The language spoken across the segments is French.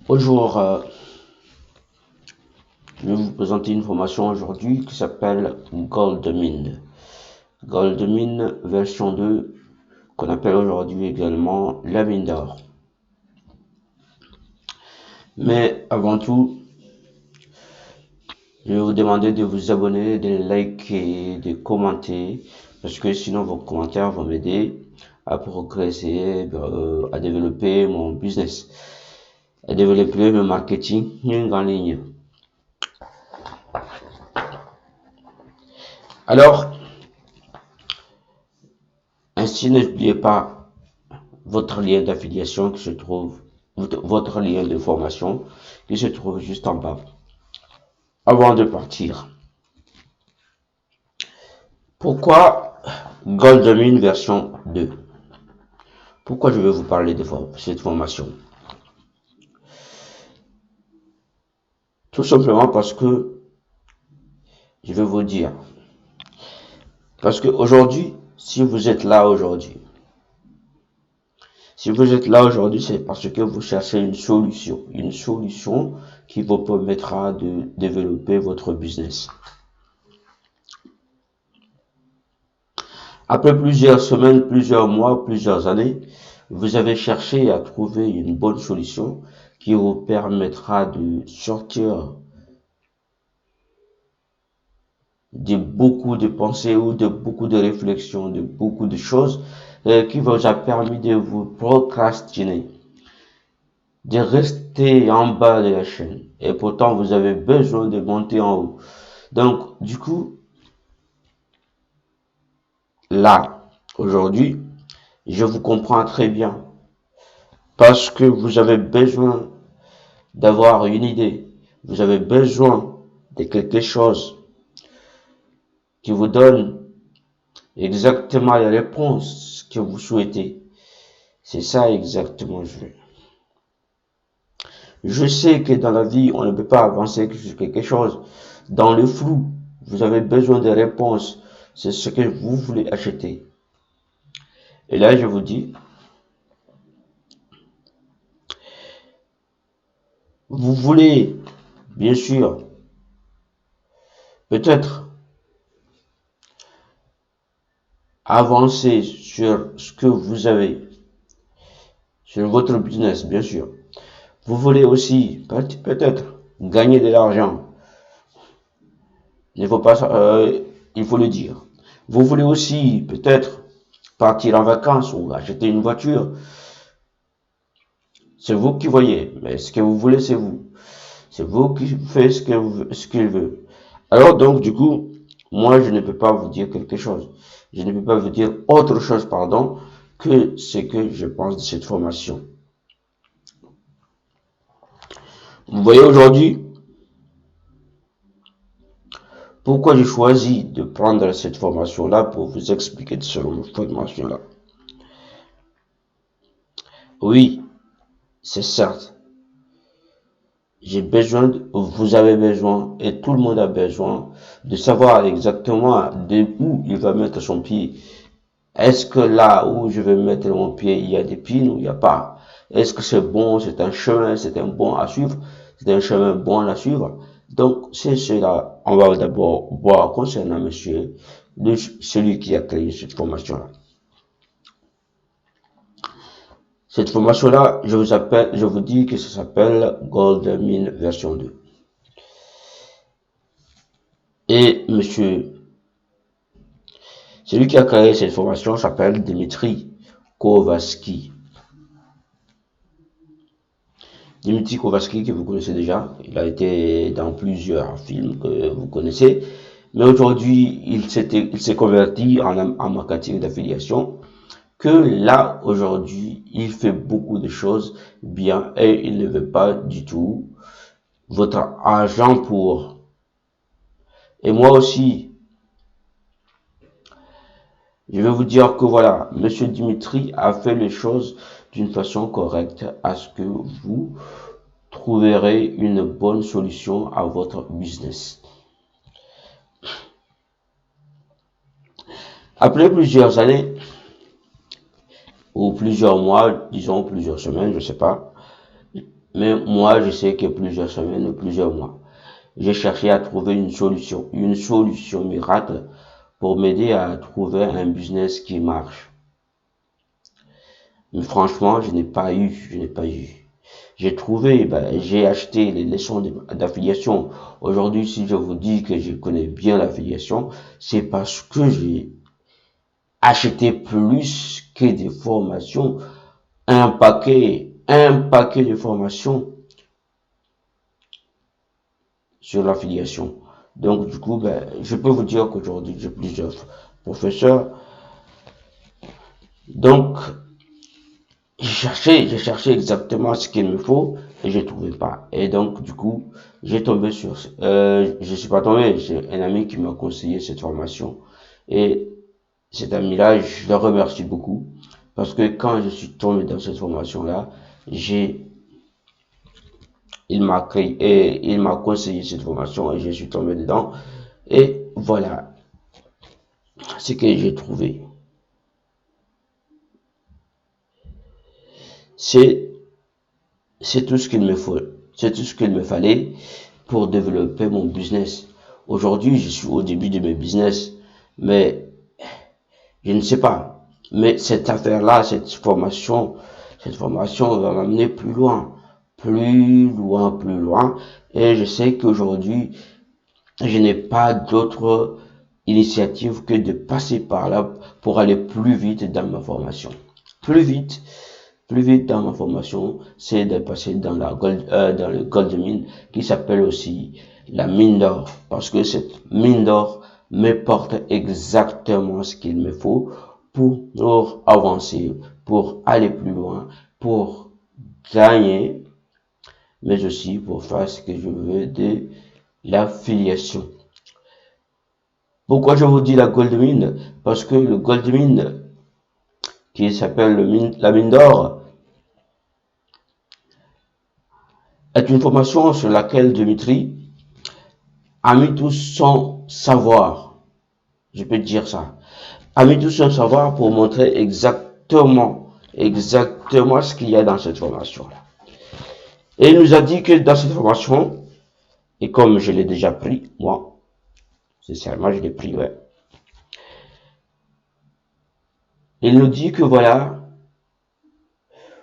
Bonjour, je vais vous présenter une formation aujourd'hui qui s'appelle Goldmine. Goldmine version 2, qu'on appelle aujourd'hui également la mine d'or. Mais avant tout, je vais vous demander de vous abonner, de liker, de commenter, parce que sinon vos commentaires vont m'aider à progresser, à développer mon business, à développer mon marketing en ligne. Alors, ainsi, n'oubliez pas votre lien d'affiliation qui se trouve, votre lien de formation qui se trouve juste en bas. Avant de partir, pourquoi Goldmine version 2? Pourquoi je vais vous parler de cette formation? Tout simplement parce que je vais vous dire. Parce que aujourd'hui, si vous êtes là aujourd'hui, c'est parce que vous cherchez une solution qui vous permettra de développer votre business. Après plusieurs semaines, plusieurs mois, plusieurs années, vous avez cherché à trouver une bonne solution qui vous permettra de sortir de beaucoup de pensées ou de beaucoup de réflexions, de beaucoup de choses qui vous a permis de vous procrastiner, de rester en bas de la chaîne. Et pourtant, vous avez besoin de monter en haut. Donc, du coup, là, aujourd'hui, je vous comprends très bien. Parce que vous avez besoin d'avoir une idée. Vous avez besoin de quelque chose qui vous donne exactement les réponses que vous souhaitez. C'est ça exactement je veux. Je sais que dans la vie, on ne peut pas avancer sur quelque chose dans le flou. Vous avez besoin de réponses. C'est ce que vous voulez acheter. Et là, je vous dis, vous voulez, bien sûr, peut-être avancer sur ce que vous avez, sur votre business, bien sûr. Vous voulez aussi, peut-être, gagner de l'argent. Il faut pas, il faut le dire. Vous voulez aussi, peut-être, partir en vacances ou acheter une voiture. C'est vous qui voyez, mais ce que vous voulez, c'est vous. C'est vous qui faites ce qu'il veut. Alors donc, du coup, moi, je ne peux pas vous dire quelque chose. Je ne peux pas vous dire autre chose, pardon, que ce que je pense de cette formation. Vous voyez aujourd'hui, pourquoi j'ai choisi de prendre cette formation-là pour vous expliquer de cette formation-là. Oui, c'est certes. Vous avez besoin, et tout le monde a besoin, de savoir exactement de où il va mettre son pied. Est-ce que là où je vais mettre mon pied, il y a des pins ou il n'y a pas? Est-ce que c'est bon, c'est un chemin, c'est un bon à suivre? C'est un chemin bon à suivre? Donc, c'est cela, on va d'abord voir concernant monsieur, celui qui a créé cette formation-là. Cette formation-là, je vous dis que ça s'appelle Goldmine version 2. Et monsieur, celui qui a créé cette formation s'appelle Dimitri Kovatsky. Dimitri Kovatsky, que vous connaissez déjà, il a été dans plusieurs films que vous connaissez, mais aujourd'hui, il s'est converti en marketing d'affiliation, que là, aujourd'hui, il fait beaucoup de choses bien et il ne veut pas du tout votre argent pour. Et moi aussi, je vais vous dire que voilà, monsieur Dimitri a fait les choses d'une façon correcte à ce que vous trouverez une bonne solution à votre business. Après plusieurs années, ou plusieurs mois, disons plusieurs semaines, je sais pas, Mais moi, je sais que plusieurs semaines, plusieurs mois, j'ai cherché à trouver une solution miracle pour m'aider à trouver un business qui marche. Mais franchement, je n'ai pas eu. J'ai trouvé, j'ai acheté les leçons d'affiliation. Aujourd'hui, si je vous dis que je connais bien l'affiliation, c'est parce que j'ai acheté plus que des formations, un paquet de formations sur l'affiliation. Donc, du coup, je peux vous dire qu'aujourd'hui, j'ai plusieurs professeurs. Donc, j'ai cherché exactement ce qu'il me faut et je trouvais pas. Et donc, du coup, j'ai tombé sur, je suis pas tombé, j'ai un ami qui m'a conseillé cette formation et cet ami-là, je le remercie beaucoup parce que quand je suis tombé dans cette formation-là, il m'a créé et il m'a conseillé cette formation et je suis tombé dedans et voilà ce que j'ai trouvé. C'est C'est tout ce qu'il me faut. C'est tout ce qu'il me fallait pour développer mon business. Aujourd'hui, je suis au début de mes business, mais je ne sais pas. Mais cette affaire-là, cette formation va m'amener plus loin, plus loin, plus loin. Et je sais qu'aujourd'hui, je n'ai pas d'autre initiative que de passer par là pour aller plus vite dans ma formation. Plus vite dans ma formation, c'est de passer dans dans le gold mine qui s'appelle aussi la mine d'or parce que cette mine d'or me porte exactement ce qu'il me faut pour avancer, pour aller plus loin, pour gagner, mais aussi pour faire ce que je veux de l'affiliation. Pourquoi je vous dis la gold mine? Parce que le gold mine qui s'appelle la mine d'or est une formation sur laquelle Dimitri a mis tout son savoir, je peux dire ça, a mis tout son savoir pour montrer exactement ce qu'il y a dans cette formation-là. Et il nous a dit que dans cette formation, et comme je l'ai déjà pris, moi, sincèrement, je l'ai pris, ouais. Il nous dit que voilà,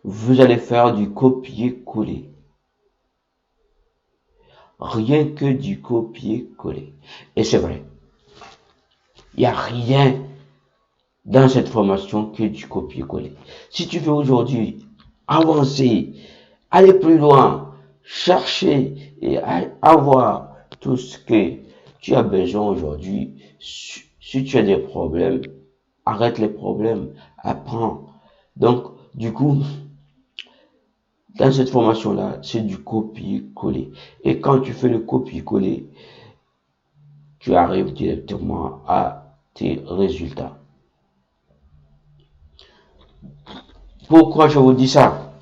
vous allez faire du copier-coller. Rien que du copier-coller. Et c'est vrai. Il n'y a rien dans cette formation que du copier-coller. Si tu veux aujourd'hui avancer, aller plus loin, chercher et avoir tout ce que tu as besoin aujourd'hui, si tu as des problèmes, arrête les problèmes, apprends. Donc, du coup, dans cette formation-là, c'est du copier-coller. Et quand tu fais le copier-coller, tu arrives directement à tes résultats. Pourquoi je vous dis ça?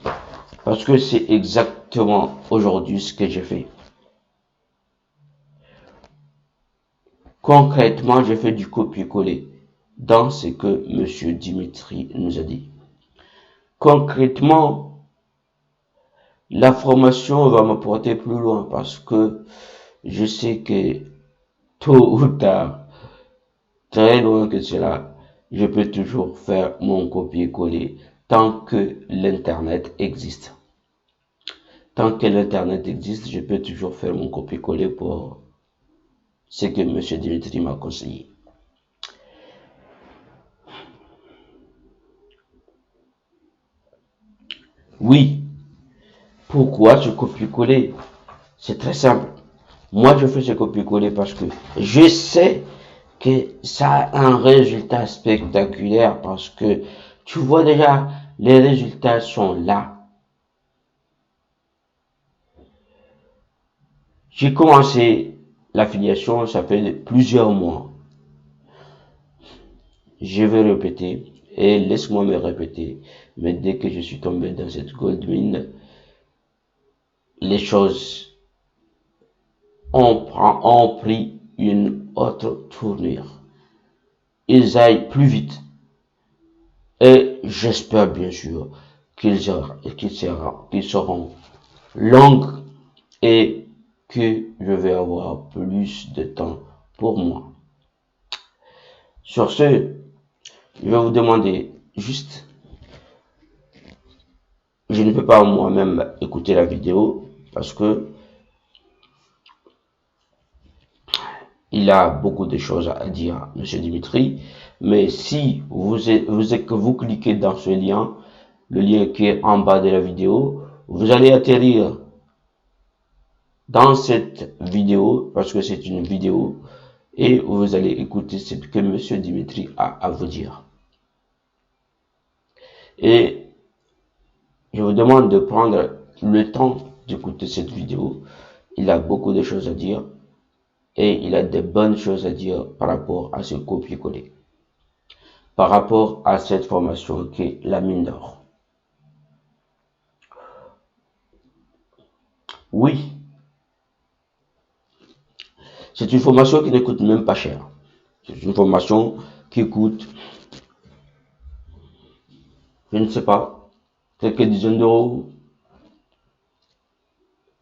Parce que c'est exactement aujourd'hui ce que j'ai fait. Concrètement, j'ai fait du copier-coller dans ce que M. Dimitri nous a dit. Concrètement, la formation va m'apporter plus loin parce que je sais que tôt ou tard, très loin que cela, je peux toujours faire mon copier-coller tant que l'Internet existe. Tant que l'Internet existe, je peux toujours faire mon copier-coller pour ce que M. Dimitri m'a conseillé. Oui, pourquoi ce copier-coller? C'est très simple. Moi, je fais ce copier-coller parce que je sais que ça a un résultat spectaculaire parce que tu vois déjà, les résultats sont là. J'ai commencé l'affiliation, ça fait plusieurs mois. Je vais répéter et laisse-moi me répéter. Mais dès que je suis tombé dans cette gold mine, les choses ont pris une autre tournure. Ils aillent plus vite. Et j'espère bien sûr qu'ils seront longue et que je vais avoir plus de temps pour moi. Sur ce, je vais vous demander juste, je ne peux pas moi-même écouter la vidéo parce que il a beaucoup de choses à dire, Monsieur Dimitri. Mais si vous cliquez dans ce lien, le lien qui est en bas de la vidéo, vous allez atterrir dans cette vidéo parce que c'est une vidéo et vous allez écouter ce que Monsieur Dimitri a à vous dire. Et je vous demande de prendre le temps d'écouter cette vidéo. Il a beaucoup de choses à dire et il a des bonnes choses à dire par rapport à ce copier-coller, par rapport à cette formation qui est la mine d'or. Oui, c'est une formation qui ne coûte même pas cher. C'est une formation qui coûte, je ne sais pas, quelques dizaines d'euros.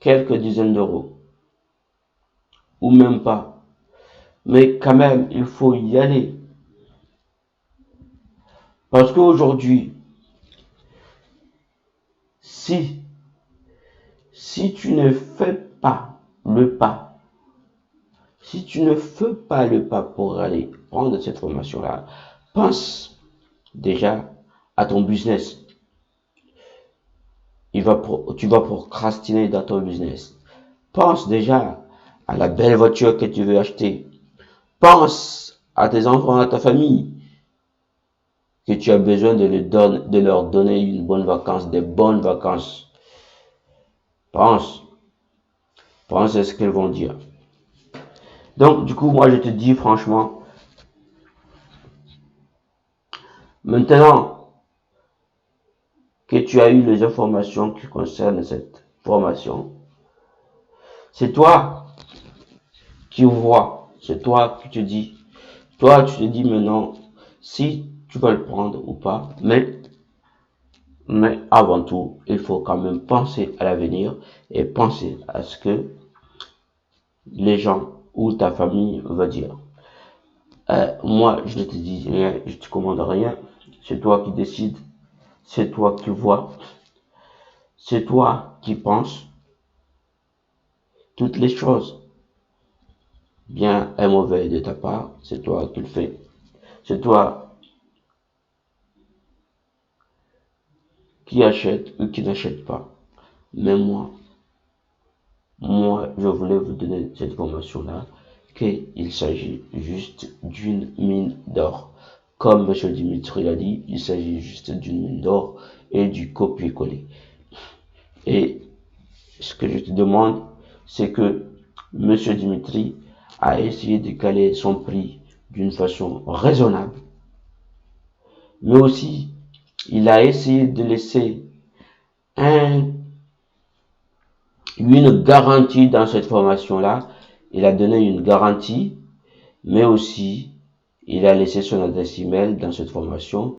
Quelques dizaines d'euros. Ou même pas. Mais quand même, il faut y aller. Parce qu'aujourd'hui, si tu ne fais pas le pas, si tu ne fais pas le pas pour aller prendre cette formation-là, pense déjà à ton business. Tu vas procrastiner dans ton business. Pense déjà à la belle voiture que tu veux acheter. Pense à tes enfants, à ta famille, que tu as besoin de leur donner une bonne vacance, des bonnes vacances. Pense à ce qu'ils vont dire. Donc, du coup, moi, je te dis franchement, maintenant que tu as eu les informations qui concernent cette formation, c'est toi qui vois, c'est toi qui te dis, toi, tu te dis maintenant si tu vas le prendre ou pas, mais avant tout, il faut quand même penser à l'avenir et penser à ce que les gens ou ta famille va dire. Moi, je ne te dis rien, je te commande rien. C'est toi qui décides, c'est toi qui vois, c'est toi qui penses. Toutes les choses, bien et mauvais de ta part, c'est toi qui le fais. C'est toi qui achète ou qui n'achète pas. Mais moi, je voulais vous donner cette formation-là, qu'il s'agit juste d'une mine d'or. Comme M. Dimitri l'a dit, il s'agit juste d'une mine d'or et du copier-coller. Et ce que je te demande, c'est que M. Dimitri a essayé de caler son prix d'une façon raisonnable, mais aussi il a essayé de laisser une garantie dans cette formation-là. Il a donné une garantie, mais aussi il a laissé son adresse email dans cette formation